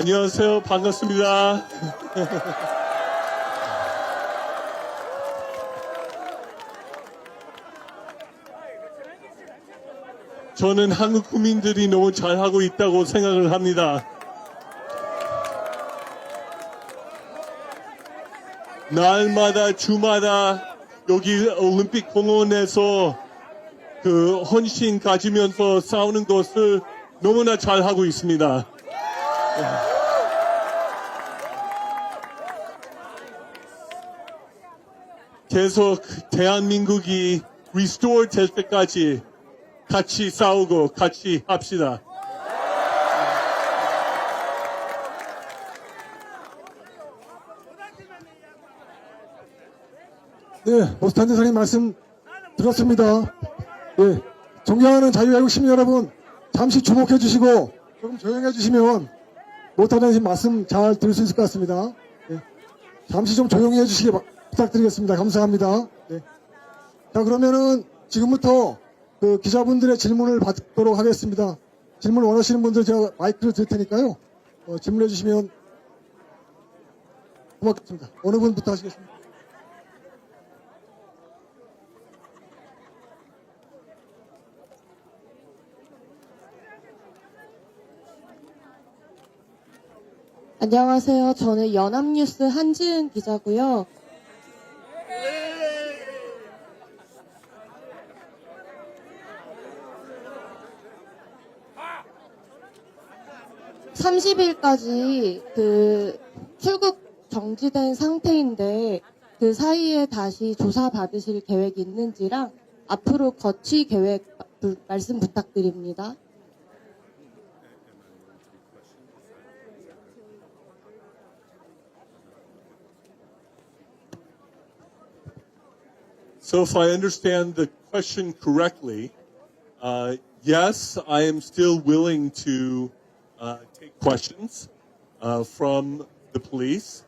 안녕하세요. 반갑습니다. 저는 한국 국민들이 너무 잘하고 있다고 생각을 합니다. 날마다 주마다 여기 올림픽 공원에서 그 헌신 가지면서 싸우는 것을 너무나 잘하고 있습니다. 계속 대한민국이 리스토어 될 때까지 같이 싸우고 같이 합시다. 네, 오스탄 대사님 말씀 들었습니다. 네, 존경하는 자유애국 시민 여러분, 잠시 주목해 주시고 조금 조용해 주시면 오스탄 대사님 말씀 잘 들을 수 있을 것 같습니다. 네, 잠시 좀 조용히 해주시기 부탁드리겠습니다. 감사합니다. 네. 자, 그러면은 지금부터 그 기자분들의 질문을 받도록 하겠습니다. 질문 원하시는 분들 제가 마이크를 드릴 테니까요. 질문해 주시면 고맙겠습니다. 어느 분부터 하시겠습니까? 안녕하세요. 저는 연합뉴스 한지은 기자고요. (30일까지) 그 출국 정지된 상태인데 그 사이에 다시 조사 받으실 계획이 있는지랑 앞으로 거취 계획 말씀 부탁드립니다. So if I understand the question correctly, yes, I am still willing to take questions from the police.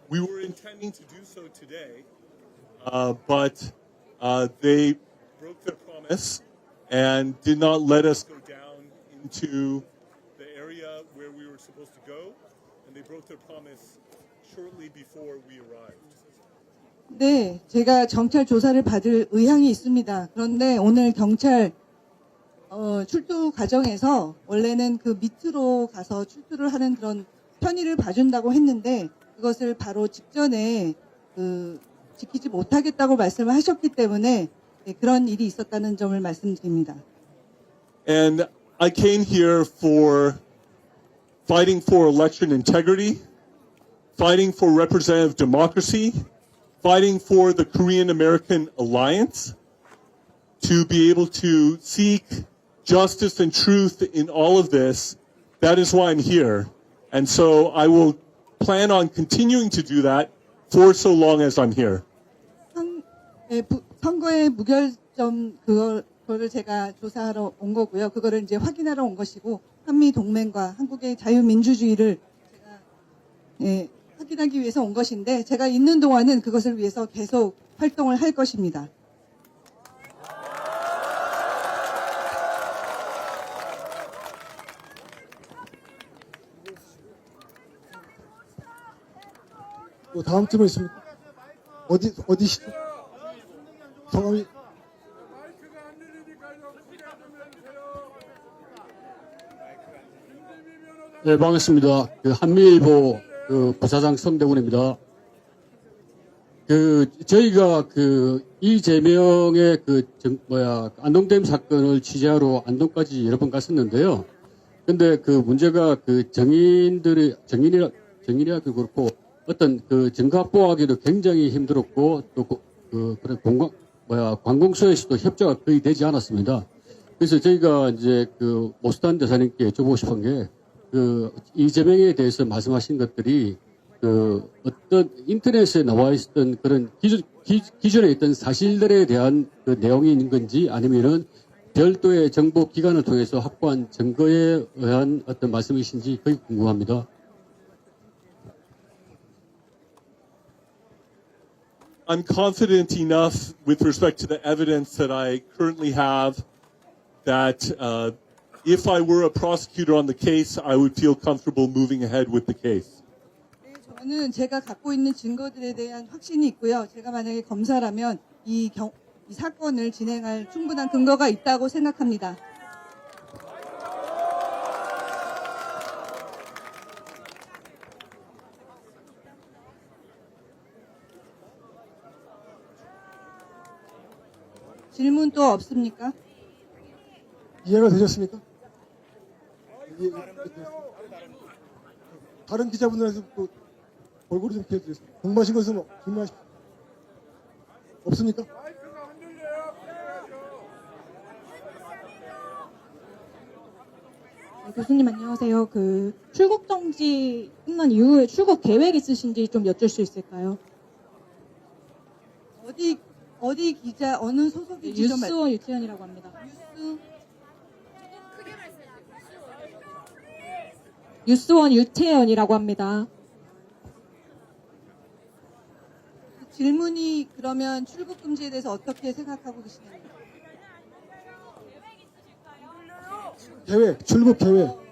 We were intending to do so today, but they broke their promise and did not let us go down into the area where we were supposed to go, and they broke their promise shortly before we arrived. 네, 제가 경찰 조사를 받을 의향이 있습니다. 그런데 오늘 경찰 출두 과정에서 원래는 그 밑으로 가서 출두를 하는 그런 편의를 봐준다고 했는데 그것을 바로 직전에 지키지 못하겠다고 말씀을 하셨기 때문에 그런 일이 있었다는 점을 말씀드립니다. And I came here for fighting for election integrity, fighting for representative democracy, fighting for the Korean-American alliance, to be able to seek justice and truth in all of this. That is why I'm here. And so I will plan on continuing to do that for so long as I'm here. 선거의 무결점 그거를 제가 조사하러 온 거고요. 그거를 이제 확인하러 온 것이고 한미 동맹과 한국의 자유민주주의를 제가 확인하기 위해서 온 것인데 제가 있는 동안은 그것을 위해서 계속 활동을 할 것입니다. 또 다음 질문 있습니까? 어디시죠? 성함이 네, 반갑습니다. 한미일보 부사장 성대군입니다. 저희가 이재명의 안동댐 사건을 취재하러 안동까지 여러 번 갔었는데요. 근데 문제가 정인이라도 그렇고 어떤 증거 확보하기도 굉장히 힘들었고 또 그런 관공서에서도 협조가 거의 되지 않았습니다. 그래서 저희가 이제 오스탄 대사님께 여쭤보고 싶은 게 이재명에 대해서 말씀하신 것들이 어떤 인터넷에 나와 있었던 그런 기존에 있던 사실들에 대한 내용이 있는 건지 아니면은 별도의 정보 기관을 통해서 확보한 증거에 의한 어떤 말씀이신지 그게 궁금합니다. I'm confident enough with respect to the evidence that I currently have that if I were a prosecutor on the case, I would feel comfortable moving ahead with the case. 네, 저는 제가 갖고 있는 증거들에 대한 확신이 있고요. 제가 만약에 검사라면 이 사건을 진행할 충분한 근거가 있다고 생각합니다. 질문 또 없습니까? 이해가 되셨습니까? 다른 기자분들한테 또 얼굴을 좀 피해드리겠습니다. 궁금하신 것은 질문하십시오. 없습니까? 네, 교수님 안녕하세요. 그 출국 정지 끝난 이후에 출국 계획 있으신지 좀 여쭐 수 있을까요? 어디 기자 어느 소속인지 좀 뉴스원 유채연이라고 합니다. 뉴스원 유채연이라고 합니다. 질문이 그러면 출국 금지에 대해서 어떻게 생각하고 계시나요? 계획, 출국 계획.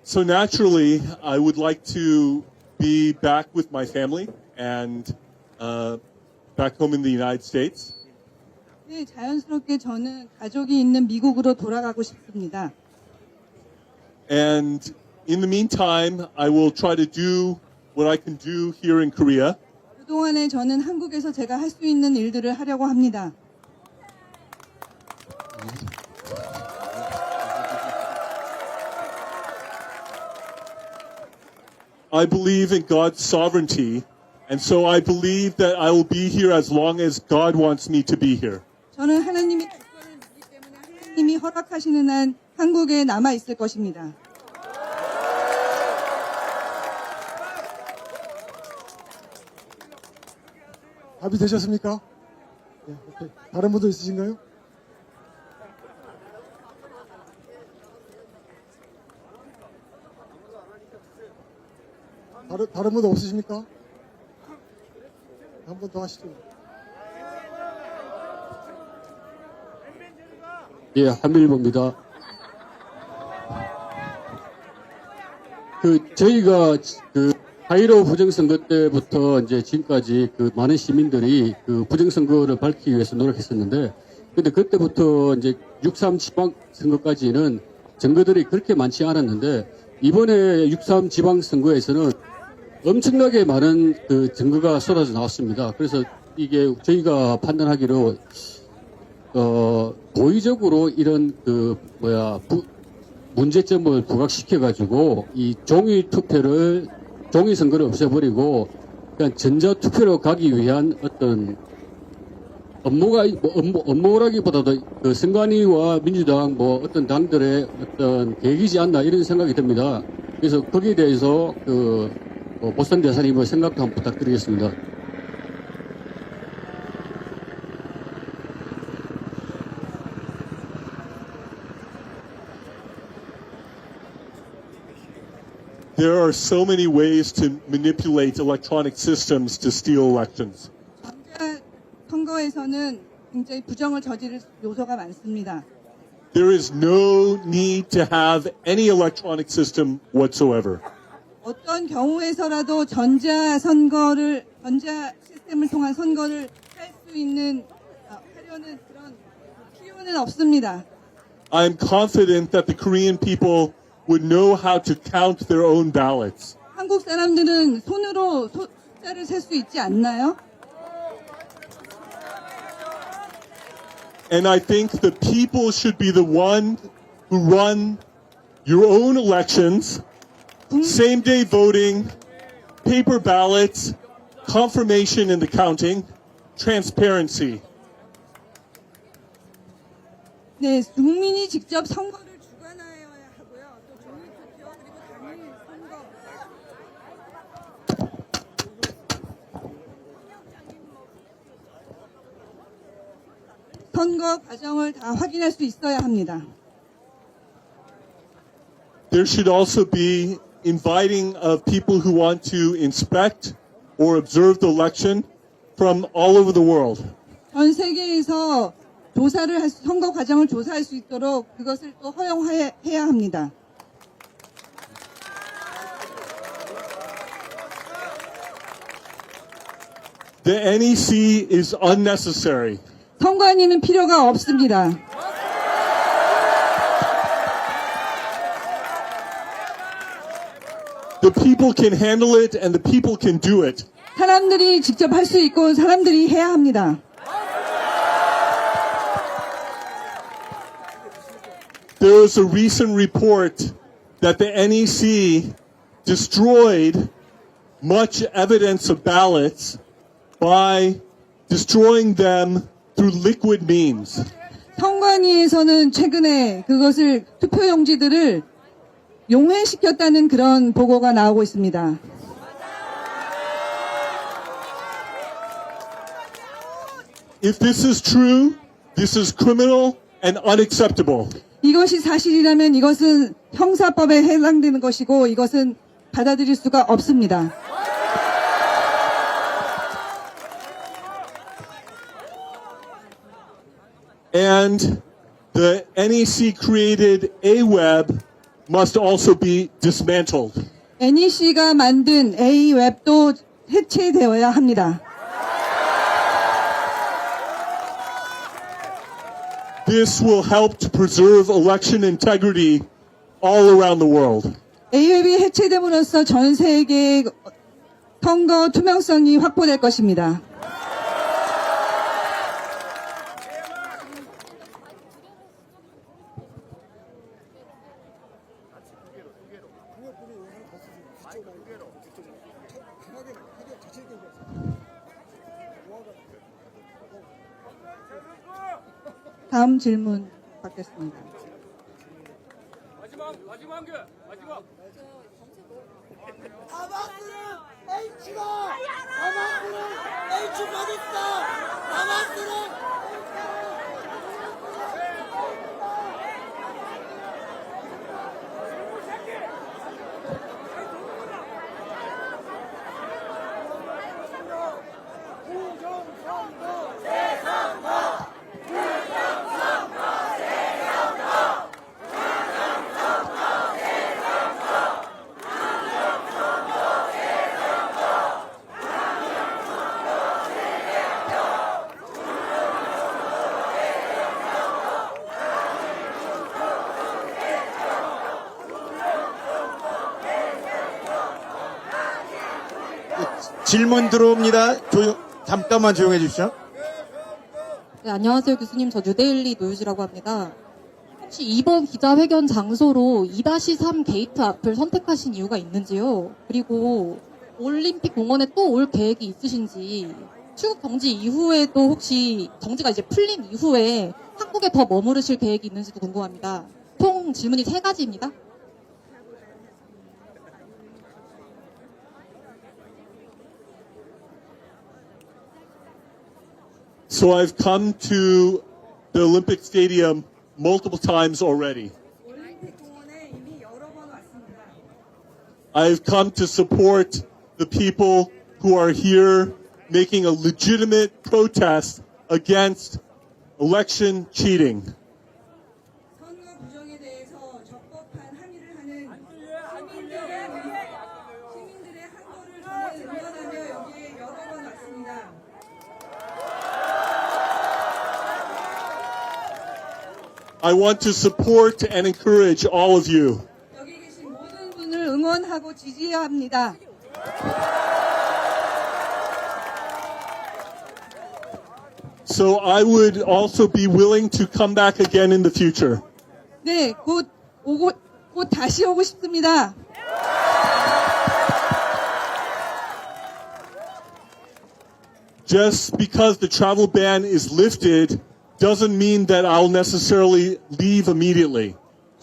So naturally, I would like to be back with my family and back home in the United States. 네, 자연스럽게 저는 가족이 있는 미국으로 돌아가고 싶습니다. And in the meantime, I will try to do what I can do here in Korea. 그동안에 저는 한국에서 제가 할 수 있는 일들을 하려고 합니다. I believe in God's sovereignty, and so I believe that I will be here as long as God wants me to be here. 저는 하나님의 주권을 믿기 때문에 하나님이 허락하시는 한 한국에 남아 있을 것입니다. 답이 되셨습니까? 네, 오케이. 다른 분도 있으신가요? 다른 분도 없으십니까? 한 번 더 하시죠. 예, 한밀보입니다. 저희가 하이로 부정선거 때부터 이제 지금까지 많은 시민들이 부정선거를 밝히기 위해서 노력했었는데, 근데 그때부터 이제 6.3 지방선거까지는 증거들이 그렇게 많지 않았는데, 이번에 6.3 지방선거에서는 엄청나게 많은 증거가 쏟아져 나왔습니다. 그래서 이게 저희가 판단하기로, 고의적으로 이런 문제점을 부각시켜가지고 이 종이 선거를 없애버리고 그냥 전자투표로 가기 위한 어떤 업무라기보다도 선관위와 민주당 어떤 당들의 어떤 계획이지 않나 이런 생각이 듭니다. 그래서 거기에 대해서 보선 대사님의 생각도 한번 부탁드리겠습니다. There are so many ways to manipulate electronic systems to steal elections. 전자 선거에서는 굉장히 부정을 저지를 요소가 많습니다. There is no need to have any electronic system whatsoever. 어떤 경우에서라도 전자 시스템을 통한 선거를 할 수 있는 하려는 그런 필요는 없습니다. I'm confident that the Korean people would know how to count their own ballots. 한국 사람들은 손으로 숫자를 셀 수 있지 않나요? And I think the people should be the one who run your own elections, same day voting, paper ballots, confirmation in the counting, transparency. 네, 국민이 직접 선거를 주관하여야 하고요. 또 선거 과정을 다 확인할 수 있어야 합니다. There should also be inviting of people who want to inspect or observe the election from all over the world. 전 세계에서 선거 과정을 조사할 수 있도록 그것을 또 허용해야 합니다. The NEC is unnecessary. 선관위는 필요가 없습니다. The people can handle it and the people can do it. 사람들이 직접 할 수 있고 사람들이 해야 합니다. There was a recent report that the NEC destroyed much evidence of ballots by destroying them through liquid means. 선관위에서는 최근에 그것을 투표용지들을 용해시켰다는 그런 보고가 나오고 있습니다. If this is true, this is criminal and unacceptable. 이것이 사실이라면 이것은 형사법에 해당되는 것이고 이것은 받아들일 수가 없습니다. And the NEC created AWeb must also be dismantled. NEC가 만든 A웹도 해체되어야 합니다. This will help to preserve election integrity all around the world. A웹이 해체됨으로써 전 세계의 선거 투명성이 확보될 것입니다. 다음 질문 받겠습니다. 다마스는 H가 다마스는 H 받았다. 다마스는 질문 들어옵니다. 잠깐만 조용해 주십시오. 네, 안녕하세요 교수님. 저 뉴데일리 노유지라고 합니다. 혹시 이번 기자회견 장소로 2-3 게이트 앞을 선택하신 이유가 있는지요? 그리고 올림픽 공원에 또 올 계획이 있으신지, 출국 정지 이후에도 혹시 정지가 이제 풀린 이후에 한국에 더 머무르실 계획이 있는지도 궁금합니다. 총 질문이 3가지입니다. So I've come to the Olympic Stadium multiple times already. I've come to support the people who are here making a legitimate protest against election cheating. 선거 부정에 대해서 적법한 항의를 하는 시민들의 항거를 저는 응원하며 여기에 여러 번 왔습니다. I want to support and encourage all of you. 여기 계신 모든 분을 응원하고 지지해야 합니다. So I would also be willing to come back again in the future. 네, 곧 다시 오고 싶습니다. Just because the travel ban is lifted doesn't mean that I'll necessarily leave immediately.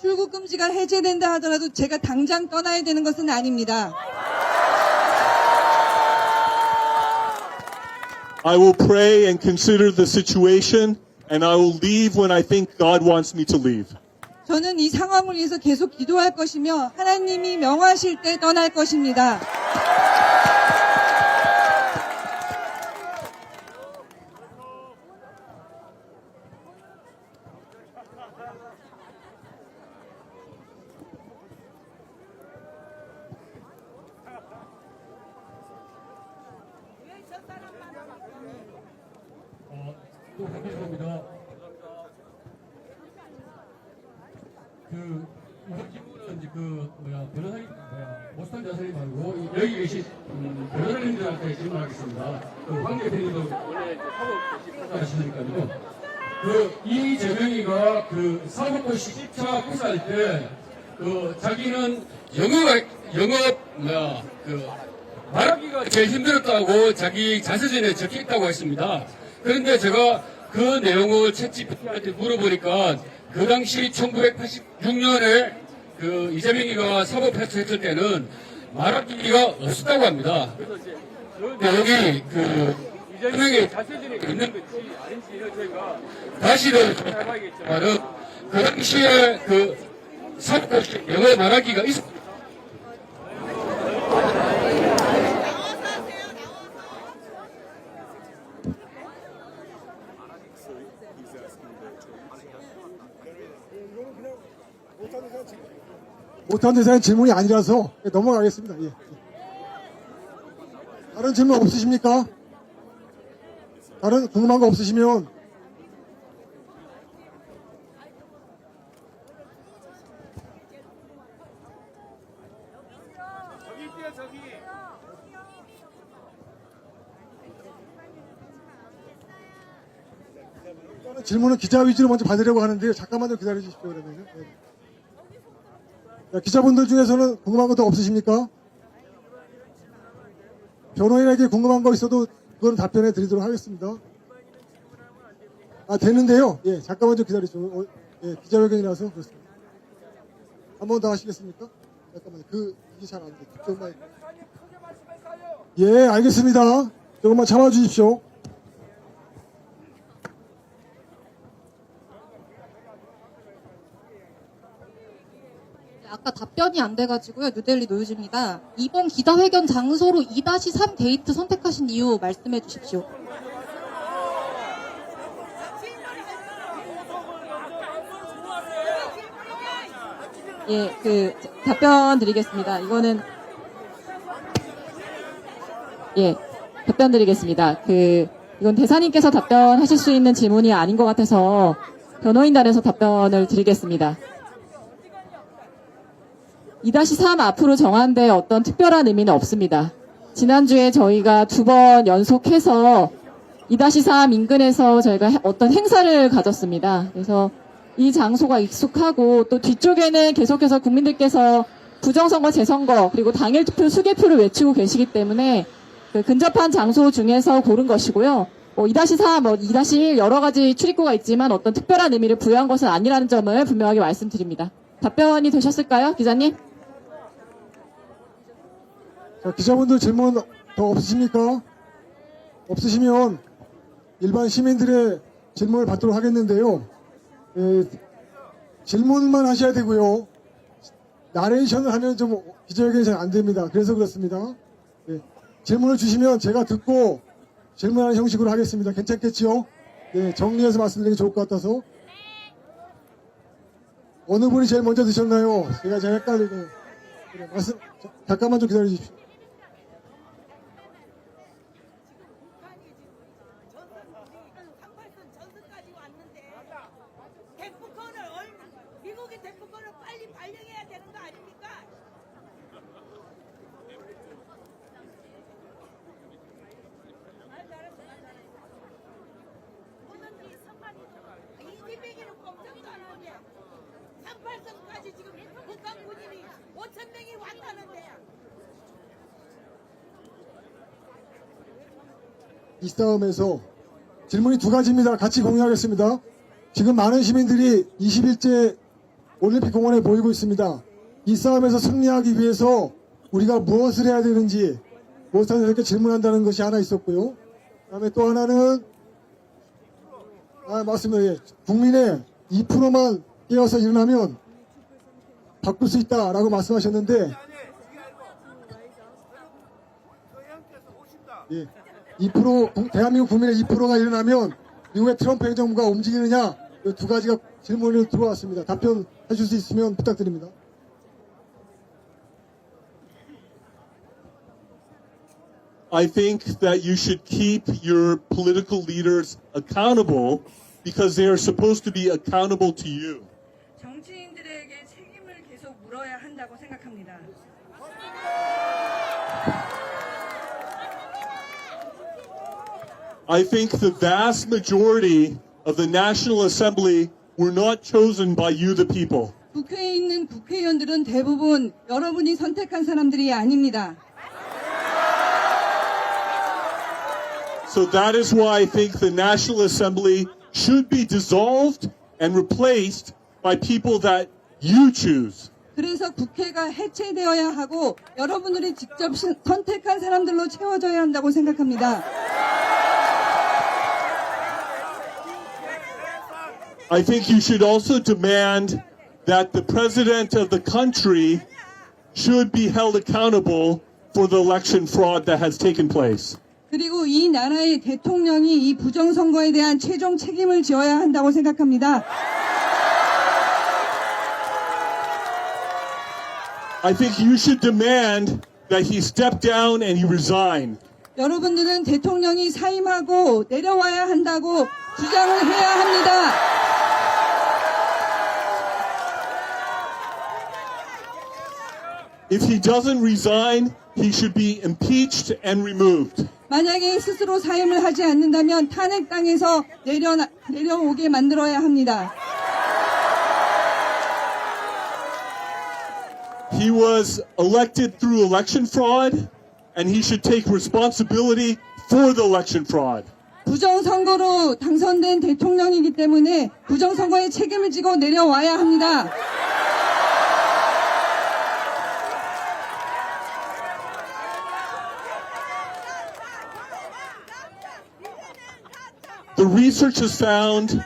출국 금지가 해제된다 하더라도 제가 당장 떠나야 되는 것은 아닙니다. I will pray and consider the situation and I will leave when I think God wants me to leave. 저는 이 상황을 위해서 계속 기도할 것이며 하나님이 명하실 때 떠날 것입니다. 또 하겠습니다. 우선 질문은 이제 변호사님, 모스탄 자사님 말고, 여기 계신, 변호사님들한테 질문하겠습니다. 황 대표님도 원래 사법 하시니까요. 이재명이가 사법고시 1차 구사할 때, 자기는 말하기가 제일 힘들었다고 자기 자서전에 적혀 있다고 했습니다. 그런데 제가 그 내용을 챗GPT한테 물어보니까 그 당시 1986년에 이재명이가 사법해소했을 때는 말하기가 없었다고 합니다. 그래서 이제 그 내용이 이재명의 자서전에 있는 건지 아닌지는 저희가 다시는 조사해봐야겠지만은 그 당시에 사법고시 영어 말하기가 있었습니다. 못한 대사의 질문이 아니라서 넘어가겠습니다. 예. 다른 질문 없으십니까? 다른 궁금한 거 없으시면 질문은 기자 위주로 먼저 받으려고 하는데요. 잠깐만 좀 기다려 주십시오. 그러면은. 네. 자, 기자분들 중에서는 궁금한 거 더 없으십니까? 변호인에게 궁금한 거 있어도 그건 답변해 드리도록 하겠습니다. 되는데요. 예, 잠깐만 좀 기다려 주십시오. 예, 기자회견이라서 그렇습니다. 한 번 더 하시겠습니까? 잠깐만요. 이게 잘 안 돼. 조금만. 예, 알겠습니다. 조금만 참아 주십시오. 아까 답변이 안 돼가지고요. 뉴델리 노유지입니다. 이번 기자회견 장소로 2-3 게이트 선택하신 이유 말씀해 주십시오. 예, 답변 드리겠습니다. 답변 드리겠습니다. 이건 대사님께서 답변하실 수 있는 질문이 아닌 것 같아서 변호인단에서 답변을 드리겠습니다. 2-3 앞으로 정한 데 어떤 특별한 의미는 없습니다. 지난주에 저희가 2번 연속해서 2-3 인근에서 저희가 어떤 행사를 가졌습니다. 그래서 이 장소가 익숙하고 또 뒤쪽에는 계속해서 국민들께서 부정선거, 재선거 그리고 당일 투표, 수개표를 외치고 계시기 때문에 근접한 장소 중에서 고른 것이고요. 2-4, 2-1 여러 가지 출입구가 있지만 어떤 특별한 의미를 부여한 것은 아니라는 점을 분명하게 말씀드립니다. 답변이 되셨을까요, 기자님? 자, 기자분들 질문 더 없으십니까? 없으시면 일반 시민들의 질문을 받도록 하겠는데요. 예, 질문만 하셔야 되고요. 나레이션을 하면 좀 기자회견이 잘 안 됩니다. 그래서 그렇습니다. 예, 질문을 주시면 제가 듣고 질문하는 형식으로 하겠습니다. 괜찮겠지요? 예, 정리해서 말씀드리는 게 좋을 것 같아서. 어느 분이 제일 먼저 드셨나요? 제가 잘 헷갈리네요. 그래, 잠깐만 좀 기다려 주십시오. 미국이 대포권을 빨리 발령해야 되는 거 아닙니까? 오는지 선관위 200일은 걱정도 안 하냐? 38선까지 지금 북한 군인이 5,000명이 왔다는데. 이 싸움에서 질문이 2가지입니다. 같이 공유하겠습니다. 지금 많은 시민들이 21제 올림픽 공원에 모이고 있습니다. 이 싸움에서 승리하기 위해서 우리가 무엇을 해야 되는지 무엇을 이렇게 질문한다는 것이 하나 있었고요. 그 다음에 또 하나는 맞습니다. 예. 국민의 2%만 깨어서 일어나면 바꿀 수 있다라고 말씀하셨는데, 예. 2% 대한민국 국민의 2%가 일어나면 미국의 트럼프 행정부가 움직이느냐, 이 두 가지가 질문이 들어왔습니다. 답변해 주실 수 있으면 부탁드립니다. I think that you should keep your political leaders accountable because they are supposed to be accountable to you. 정치인들에게 책임을 계속 물어야 한다고 생각합니다. I think the vast majority of the National Assembly were not chosen by you, the people. 국회에 있는 국회의원들은 대부분 여러분이 선택한 사람들이 아닙니다. So that is why I think the National Assembly should be dissolved and replaced by people that you choose. 그래서 국회가 해체되어야 하고 여러분들이 직접 선택한 사람들로 채워져야 한다고 생각합니다. I think you should also demand that the president of the country should be held accountable for the election fraud that has taken place. 그리고 이 나라의 대통령이 이 부정선거에 대한 최종 책임을 져야 한다고 생각합니다. I think you should demand that he step down and he resign. 여러분들은 대통령이 사임하고 내려와야 한다고 주장을 해야 합니다. If he doesn't resign, he should be impeached and removed. 만약에 스스로 사임을 하지 않는다면 탄핵당에서 내려오게 만들어야 합니다. He was elected through election fraud, and he should take responsibility for the election fraud. 부정선거로 당선된 대통령이기 때문에 부정선거의 책임을 지고 내려와야 합니다. The research has found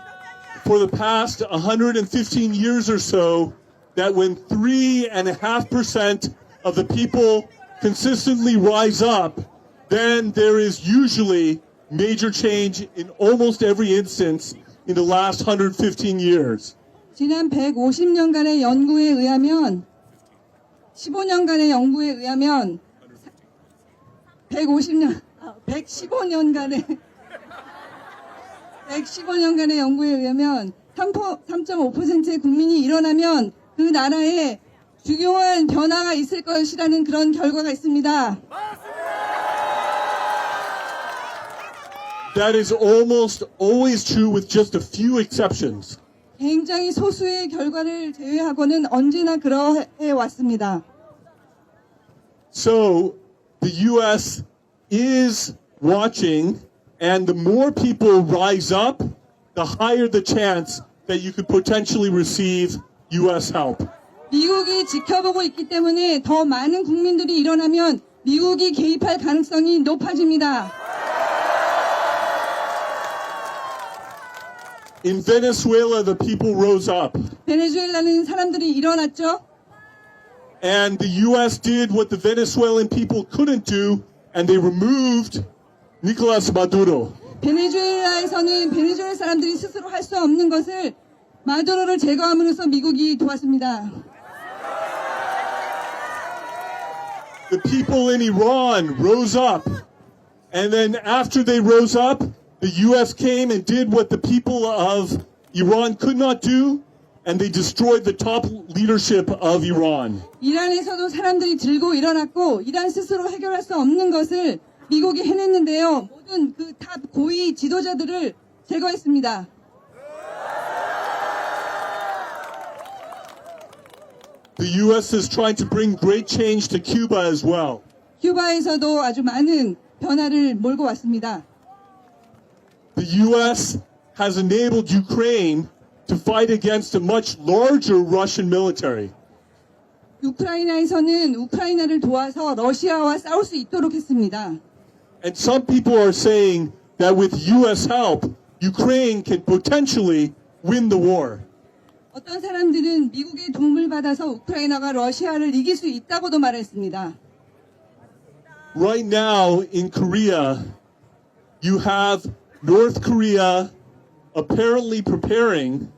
for the past 115 years or so that when 3.5% of the people consistently rise up, then there is usually major change in almost every instance in the last 115 years. 지난 150년간의 연구에 의하면 15년간의 연구에 의하면 115년간의 연구에 의하면 3.5%의 국민이 일어나면 그 나라에 중요한 변화가 있을 것이라는 그런 결과가 있습니다. That is almost always true with just a few exceptions. 굉장히 소수의 결과를 제외하고는 언제나 그러해 왔습니다. So the U.S. is watching, and the more people rise up, the higher the chance that you could potentially receive U.S. help. 미국이 지켜보고 있기 때문에 더 많은 국민들이 일어나면 미국이 개입할 가능성이 높아집니다. In Venezuela, the people rose up, 베네수엘라는 사람들이 일어났죠. and the U.S. did what the Venezuelan people couldn't do, and they removed Nicolas Maduro. 베네수엘라에서는 베네수엘 사람들이 스스로 할 수 없는 것을 마두로를 제거함으로써 미국이 도왔습니다. The people in Iran rose up, and then after they rose up, the U.S. came and did what the people of Iran could not do, and they destroyed the top leadership of Iran. 이란에서도 사람들이 들고 일어났고 이란 스스로 해결할 수 없는 것을 미국이 해냈는데요. 모든 그 탑 고위 지도자들을 제거했습니다. The U.S. is trying to bring great change to Cuba as well. 큐바에서도 아주 많은 변화를 몰고 왔습니다. The U.S. has enabled Ukraine to fight against a much larger Russian military. 우크라이나에서는 우크라이나를 도와서 러시아와 싸울 수 있도록 했습니다. And some people are saying that with U.S. help, Ukraine can potentially win the war. 어떤 사람들은 미국의 도움을 받아서 우크라이나가 러시아를 이길 수 있다고도 말했습니다. Right now in Korea, you have North Korea apparently preparing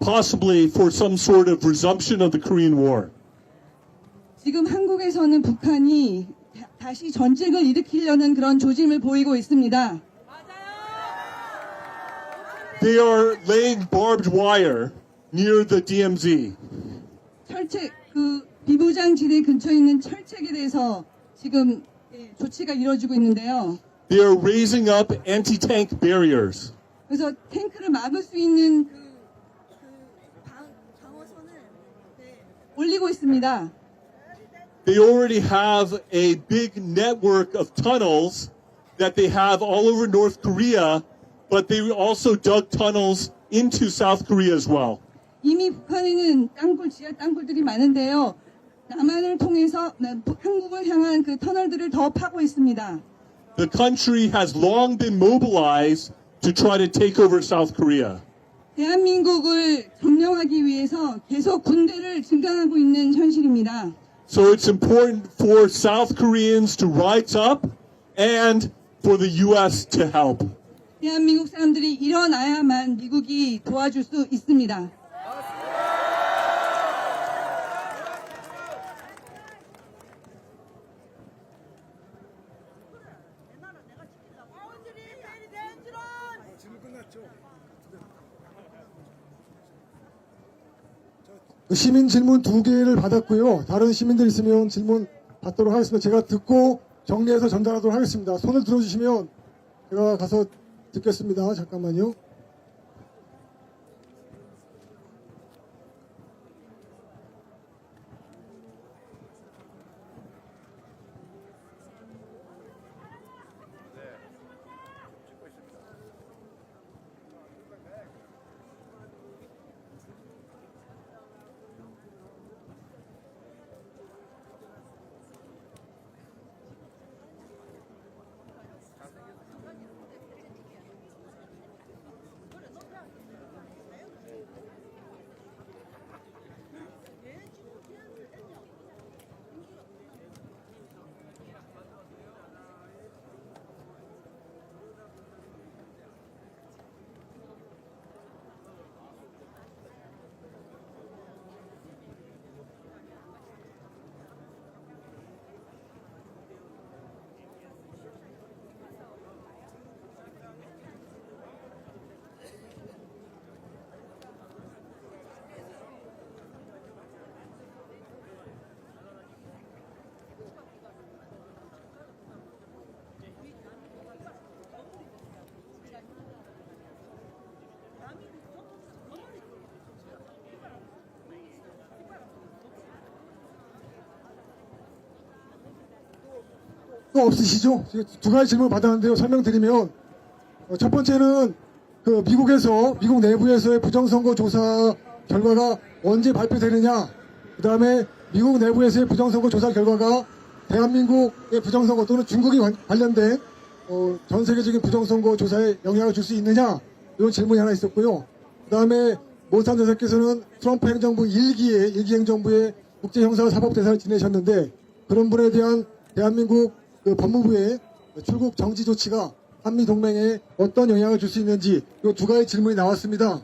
possibly for some sort of resumption of the Korean War. 지금 한국에서는 북한이 다시 전쟁을 일으키려는 그런 조짐을 보이고 있습니다. They are laying barbed wire near the DMZ. 철책 그 비무장지대 근처에 있는 철책에 대해서 지금 조치가 이루어지고 있는데요. They are raising up anti-tank barriers. 그래서 탱크를 막을 수 있는 방어선을 올리고 있습니다. They already have a big network of tunnels that they have all over North Korea, but they also dug tunnels into South Korea as well. 이미 북한에는 땅굴, 지하 땅굴들이 많은데요. 남한을 통해서 한국을 향한 그 터널들을 더 파고 있습니다. The country has long been mobilized to try to take over South Korea. 대한민국을 점령하기 위해서 계속 군대를 증강하고 있는 현실입니다. So it's important for South Koreans to rise up and for the U.S. to help. 대한민국 사람들이 일어나야만 미국이 도와줄 수 있습니다. 시민 질문 2개를 받았고요. 다른 시민들 있으면 질문 받도록 하겠습니다. 제가 듣고 정리해서 전달하도록 하겠습니다. 손을 들어주시면 제가 가서 듣겠습니다. 잠깐만요. 또 없으시죠? 두 가지 질문 받았는데요. 설명드리면 첫 번째는 그 미국 내부에서의 부정선거 조사 결과가 언제 발표되느냐, 그 다음에 미국 내부에서의 부정선거 조사 결과가 대한민국의 부정선거 또는 중국이 관련된 전 세계적인 부정선거 조사에 영향을 줄 수 있느냐, 이런 질문이 하나 있었고요. 그 다음에 모산 여사께서는 트럼프 행정부 1기 행정부의 국제형사사법대사를 지내셨는데 그런 분에 대한 대한민국 그 법무부의 출국 정지 조치가 한미 동맹에 어떤 영향을 줄 수 있는지 이 두 가지 질문이 나왔습니다.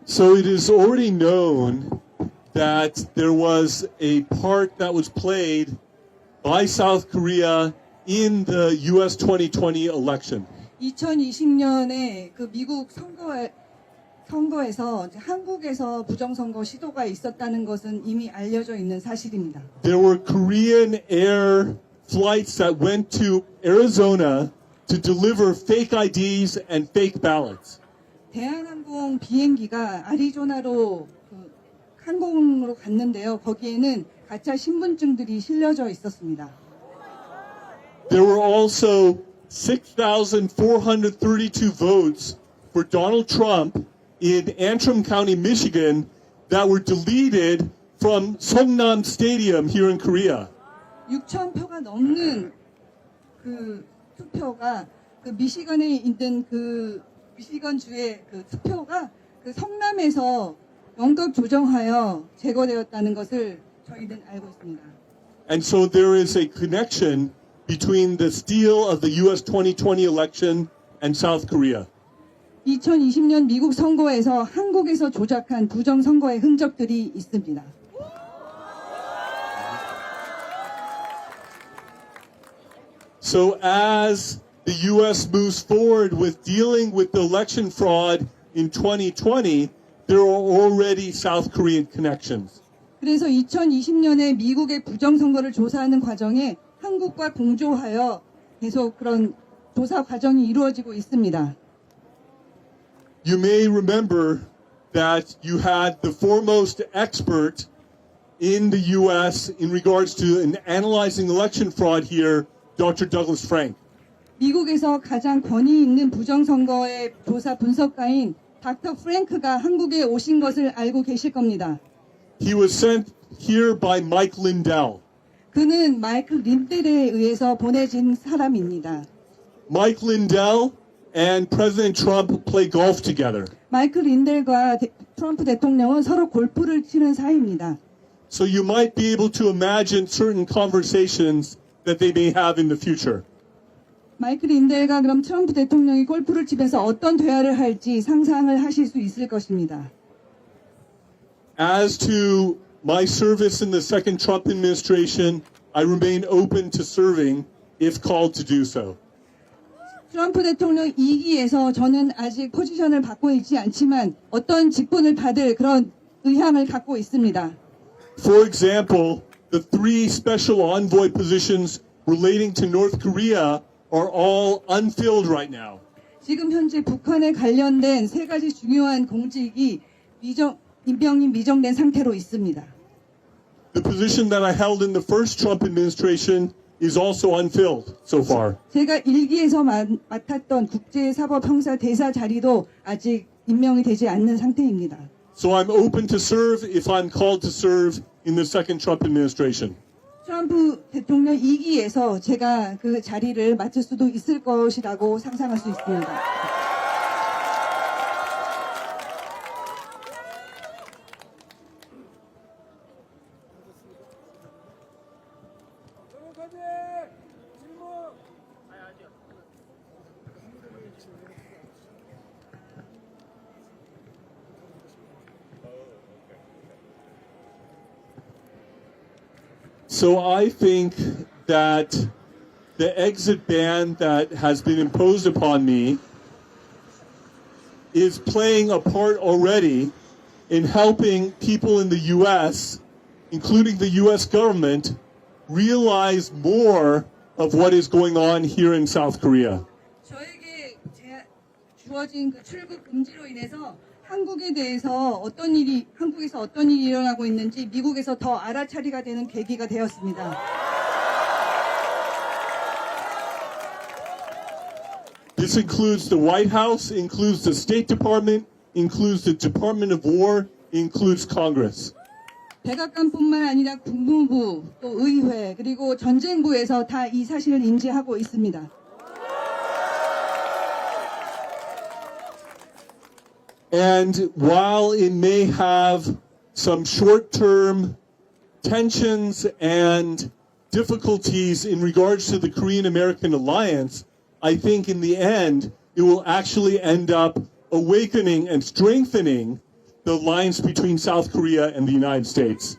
So it is already known that there was a part that was played by South Korea in the US 2020 election. 2020년에 그 미국 선거에서 한국에서 부정선거 시도가 있었다는 것은 이미 알려져 있는 사실입니다. There were Korean air flights that went to Arizona to deliver fake IDs and fake ballots. 대한항공 비행기가 아리조나로 항공으로 갔는데요. 거기에는 가짜 신분증들이 실려져 있었습니다. There were also 6,432 votes for Donald Trump in Antrim County, Michigan, that were deleted from Songnam Stadium here in Korea. 6,000표가 넘는 그 투표가 그 미시건에 있는 그 미시건주의 그 투표가 그 성남에서 영역 조정하여 제거되었다는 것을 저희는 알고 있습니다. And so there is a connection between the steal of the US 2020 election and South Korea. 2020년 미국 선거에서 한국에서 조작한 부정 선거의 흔적들이 있습니다. So as the U.S. moves forward with dealing with the election fraud in 2020, there are already South Korean connections. 그래서 2020년에 미국의 부정 선거를 조사하는 과정에 한국과 공조하여 계속 그런 조사 과정이 이루어지고 있습니다. You may remember that you had the foremost expert in the U.S. in regards to analyzing election fraud here, Dr. Douglas Frank. 미국에서 가장 권위 있는 부정선거의 조사 분석가인 닥터 프랭크가 한국에 오신 것을 알고 계실 겁니다. He was sent here by Mike Lindell. 그는 마이클 린델에 의해서 보내진 사람입니다. Mike Lindell and President Trump play golf together. 마이클 린델과 트럼프 대통령은 서로 골프를 치는 사이입니다. So you might be able to imagine certain conversations that they may have in the future. 마이클 린델과 그럼 트럼프 대통령이 골프를 치면서 어떤 대화를 할지 상상을 하실 수 있을 것입니다. As to my service in the second Trump administration, I remain open to serving if called to do so. 트럼프 대통령 2기에서 저는 아직 포지션을 받고 있지 않지만 어떤 직분을 받을 그런 의향을 갖고 있습니다. For example, the 3 special envoy positions relating to North Korea are all unfilled right now. 지금 현재 북한에 관련된 3가지 중요한 공직이 임명이 미정된 상태로 있습니다. The position that I held in the first Trump administration is also unfilled so far. 제가 1기에서 맡았던 국제사법형사 대사 자리도 아직 임명이 되지 않는 상태입니다. So I'm open to serve if I'm called to serve in the second Trump administration. 트럼프 대통령 2기에서 제가 그 자리를 맡을 수도 있을 것이라고 상상할 수 있습니다. So I think that the exit ban that has been imposed upon me is playing a part already in helping people in the U.S., including the U.S. government, realize more of what is going on here in South Korea. 저에게 주어진 그 출국 금지로 인해서 한국에서 어떤 일이 일어나고 있는지 미국에서 더 알아차리가 되는 계기가 되었습니다. This includes the White House, includes the State Department, includes the Department of War, includes Congress. 백악관뿐만 아니라 국무부, 또 의회, 그리고 전쟁부에서 다 이 사실을 인지하고 있습니다. And while it may have some short-term tensions and difficulties in regards to the Korean-American alliance, I think in the end, it will actually end up awakening and strengthening the alliance between South Korea and the United States.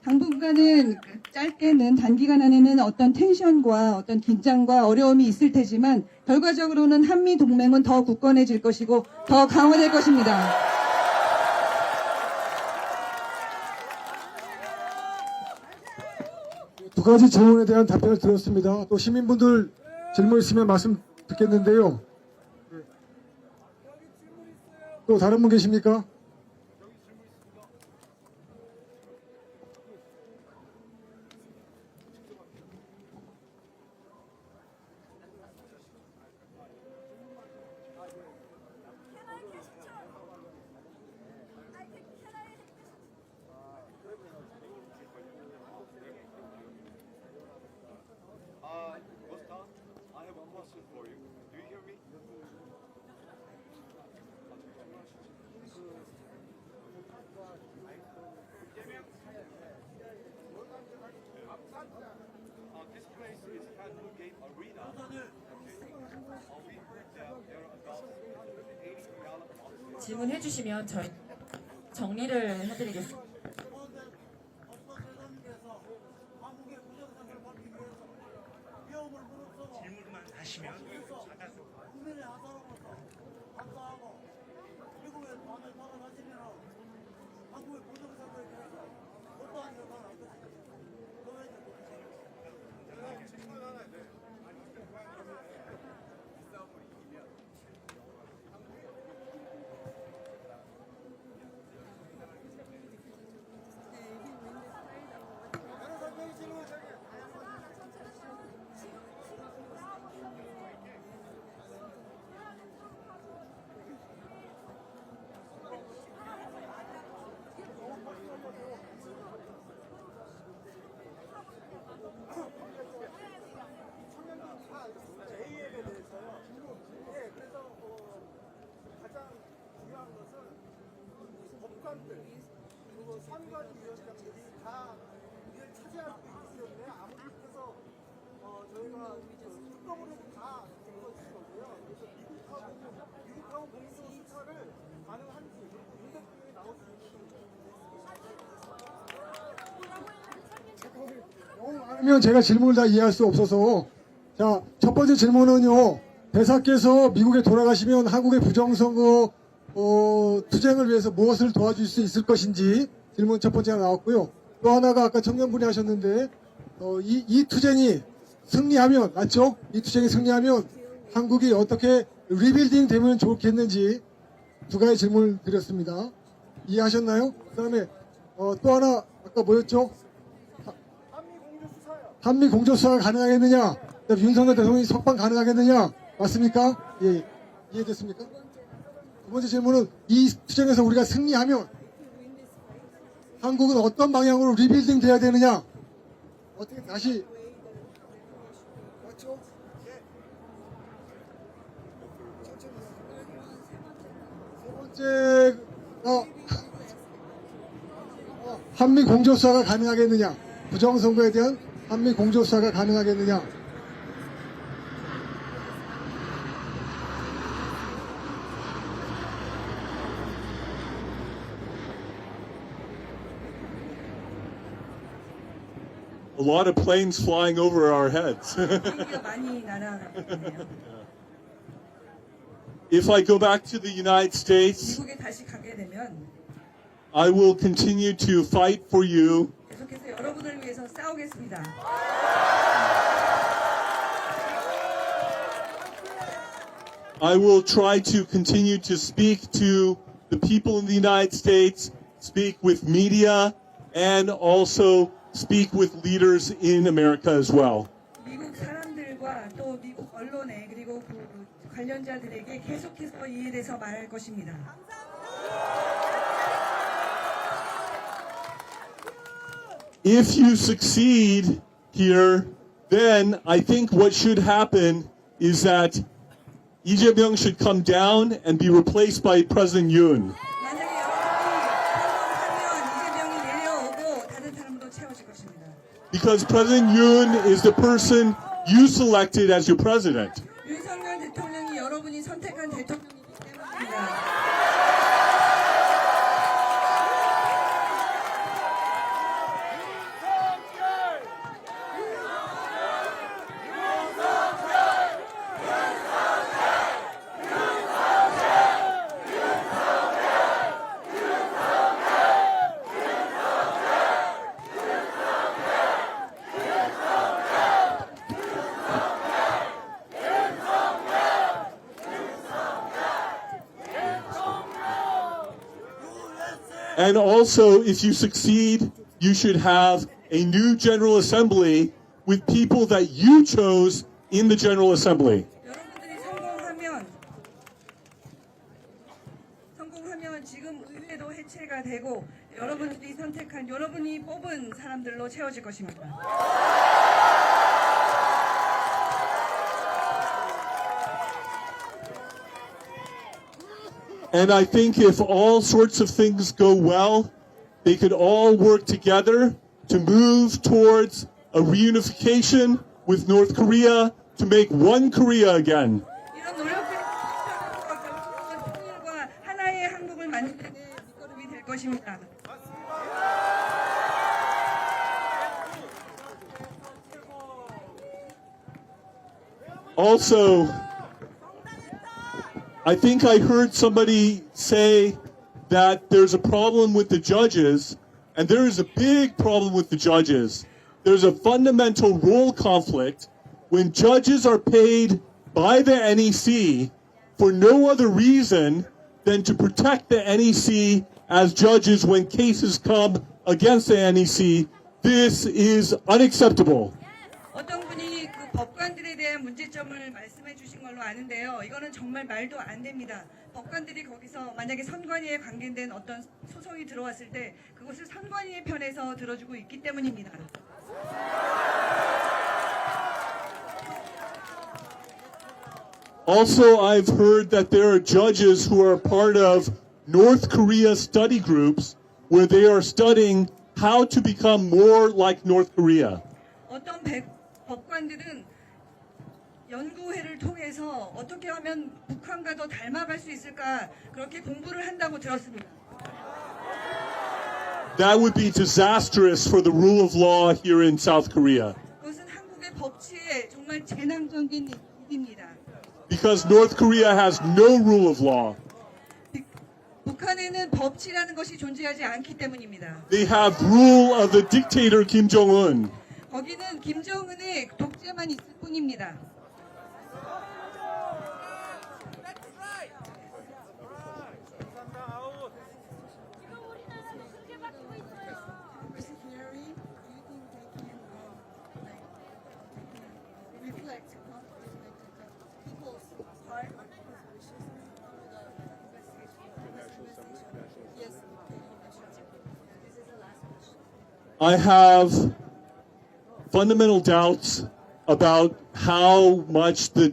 당분간은 짧게는 단기간 안에는 어떤 텐션과 어떤 긴장과 어려움이 있을 테지만 결과적으로는 한미 동맹은 더 굳건해질 것이고 더 강화될 것입니다. 두 가지 질문에 대한 답변을 드렸습니다. 또 시민분들 질문 있으면 말씀 듣겠는데요. 또 다른 분 계십니까? 질문해 주시면 저희 정리를 해드리겠습니다. 질문만 하시면 국민의 하사로서 감사하고 미국의 반을 막아나시면 한국의 부정선거에 대해서 어떠한 결과가 안 것인지 그거에 대해서 질문 하나 A앱에 대해서요. 예, 그래서 가장 중요한 것은 법관들 그리고 선관위원장들이 다 이걸 차지할 수 있기 때문에 아무리께서 저희가 특검으로도 다 찍어주신 거고요. 그래서 미국하고 공소 수사를 가능한지 윤 대통령이 나올 수 너무 많으면 제가 질문을 다 이해할 수 없어서 자, 첫 번째 질문은요. 대사께서 미국에 돌아가시면 한국의 부정선거 투쟁을 위해서 무엇을 도와줄 수 있을 것인지 질문 첫 번째가 나왔고요. 또 하나가 아까 청년분이 하셨는데 이 투쟁이 승리하면 맞죠? 이 투쟁이 승리하면 한국이 어떻게 리빌딩 되면 좋겠는지 두 가지 질문을 드렸습니다. 이해하셨나요? 그 다음에 또 하나 아까 뭐였죠? 한미 공조 수사가 가능하겠느냐? 윤석열 대통령이 석방 가능하겠느냐? 맞습니까? 예, 이해됐습니까? 두 번째 질문은 이 투쟁에서 우리가 승리하면 한국은 어떤 방향으로 리빌딩 돼야 되느냐? 어떻게 다시 맞죠? 세 번째가 한미 공조 수사가 가능하겠느냐? 부정선거에 대한 한미 공조 수사가 가능하겠느냐? A lot of planes flying over our heads. 많이 날아가네요. If I go back to the United States, 미국에 다시 가게 되면 I will continue to fight for you. 계속해서 여러분을 위해서 싸우겠습니다. I will try to continue to speak to the people in the United States, speak with media, and also speak with leaders in America as well. 미국 사람들과 또 미국 언론에 그리고 그 관련자들에게 계속해서 이에 대해서 말할 것입니다. If you succeed here, then I think what should happen is that Lee Jae-myung should come down and be replaced by President Yoon. 만약에 여러분이 성공하면 이재명이 내려오고 다른 사람으로 채워질 것입니다. Because President Yoon is the person you selected as your president. 윤석열 대통령이 여러분이 선택한 대통령이기 때문입니다. And also, if you succeed, you should have a new General Assembly with people that you chose in the General Assembly. 여러분들이 성공하면 지금 의회도 해체가 되고 여러분들이 선택한 여러분이 뽑은 사람들로 채워질 것입니다. And I think if all sorts of things go well, they could all work together to move towards a reunification with North Korea to make one Korea again. 이런 노력들이 결국은 통일과 하나의 한국을 만드는 밑거름이 될 것입니다. Also, I think I heard somebody say that there's a problem with the judges, and there is a big problem with the judges. There's a fundamental role conflict when judges are paid by the NEC for no other reason than to protect the NEC as judges when cases come against the NEC. This is unacceptable. 어떤 분이 그 법관들에 대한 문제점을 말씀해 주신 걸로 아는데요. 이거는 정말 말도 안 됩니다. 법관들이 거기서 만약에 선관위에 관계된 어떤 소송이 들어왔을 때 그것을 선관위의 편에서 들어주고 있기 때문입니다. Also, I've heard that there are judges who are part of North Korea study groups where they are studying how to become more like North Korea. 어떤 법관들은 연구회를 통해서 어떻게 하면 북한과 더 닮아갈 수 있을까 그렇게 공부를 한다고 들었습니다. That would be disastrous for the rule of law here in South Korea. 그것은 한국의 법치에 정말 재난적인 일입니다. Because North Korea has no rule of law. 북한에는 법치라는 것이 존재하지 않기 때문입니다. They have rule of the dictator Kim Jong-un. 거기는 김정은의 독재만 있을 뿐입니다. I have fundamental doubts about how much the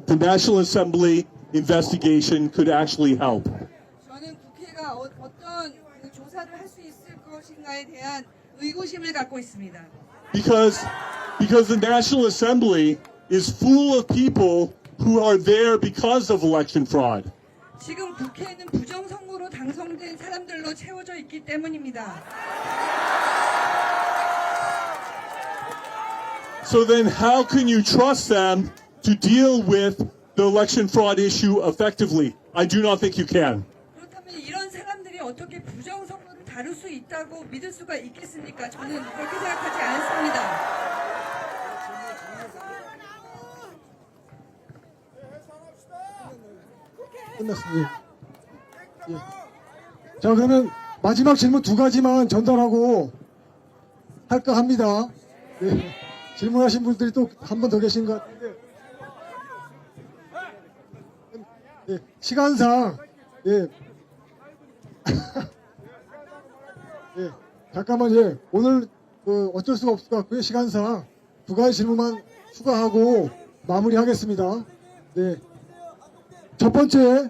National Assembly investigation could actually help. 저는 국회가 어떤 조사를 할 수 있을 것인가에 대한 의구심을 갖고 있습니다. Because the National Assembly is full of people who are there because of election fraud. 지금 국회는 부정선거로 당선된 사람들로 채워져 있기 때문입니다. So then how can you trust them to deal with the election fraud issue effectively? I do not think you can. 그렇다면 이런 사람들이 어떻게 부정선거를 다룰 수 있다고 믿을 수가 있겠습니까? 저는 그렇게 생각하지 않습니다. 끝났습니다. 예. 자, 그러면 마지막 질문 두 가지만 전달하고 할까 합니다. 예. 질문하신 분들이 또 한 번 더 계신 것 같은데, 예. 시간상, 예. 예. 잠깐만, 예. 오늘 어쩔 수가 없을 것 같고요. 시간상 두 가지 질문만 추가하고 마무리하겠습니다. 네. 첫 번째,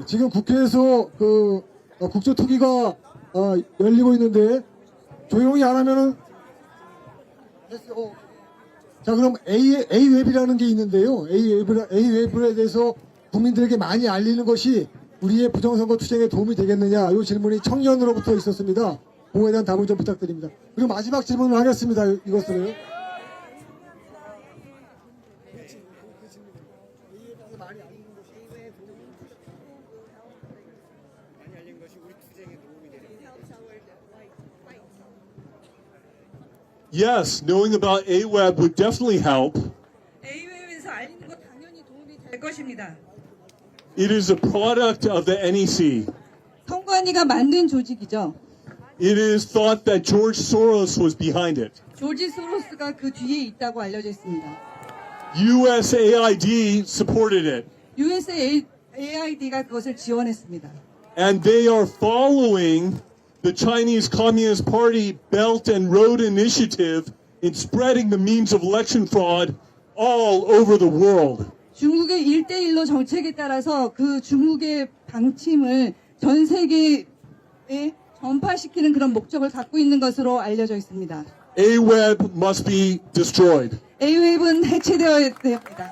지금 국회에서 국조특위가 열리고 있는데, 조용히 안 하면은, 자, 그럼 A웹이라는 게 있는데요. A웹에 대해서 국민들에게 많이 알리는 것이 우리의 부정선거 투쟁에 도움이 되겠느냐, 이 질문이 청년으로부터 있었습니다. 그거에 대한 답을 좀 부탁드립니다. 그리고 마지막 질문을 하겠습니다. 이것으로요. Yes, knowing about AWeb would definitely help. A웹에서 알리는 것 당연히 도움이 될 것입니다. It is a product of the NEC. 선관위가 만든 조직이죠. It is thought that George Soros was behind it. 조지 소로스가 그 뒤에 있다고 알려져 있습니다. USAID supported it. USAID가 그것을 지원했습니다. And they are following the Chinese Communist Party Belt and Road Initiative in spreading the means of election fraud all over the world. 중국의 1대1로 정책에 따라서 그 중국의 방침을 전 세계에 전파시키는 그런 목적을 갖고 있는 것으로 알려져 있습니다. AWEB must be destroyed. AWEB은 해체되어야 됩니다.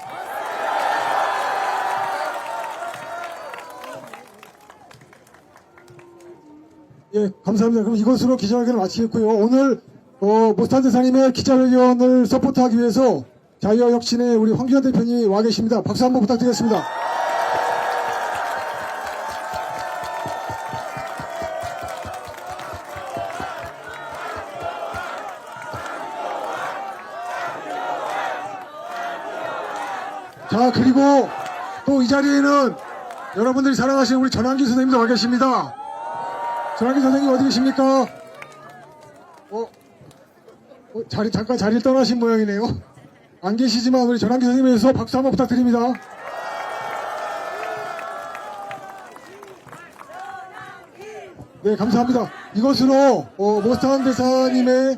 예, 감사합니다. 그럼 이것으로 기자회견을 마치겠고요. 오늘 모스탄 대사님의 기자회견을 서포트하기 위해서 자유와 혁신의 우리 황교안 대표님이 와 계십니다. 박수 한번 부탁드리겠습니다. 자, 그리고 또 이 자리에는 여러분들이 사랑하시는 우리 전환기 선생님도 와 계십니다. 전환기 선생님 어디 계십니까? 잠깐 자리를 떠나신 모양이네요. 안 계시지만 우리 전환기 선생님에 대해서 박수 한번 부탁드립니다. 네, 감사합니다. 이것으로 모스탄 대사님의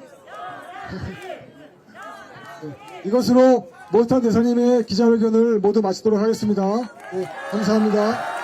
이것으로 모스탄 대사님의 기자회견을 모두 마치도록 하겠습니다. 네, 감사합니다.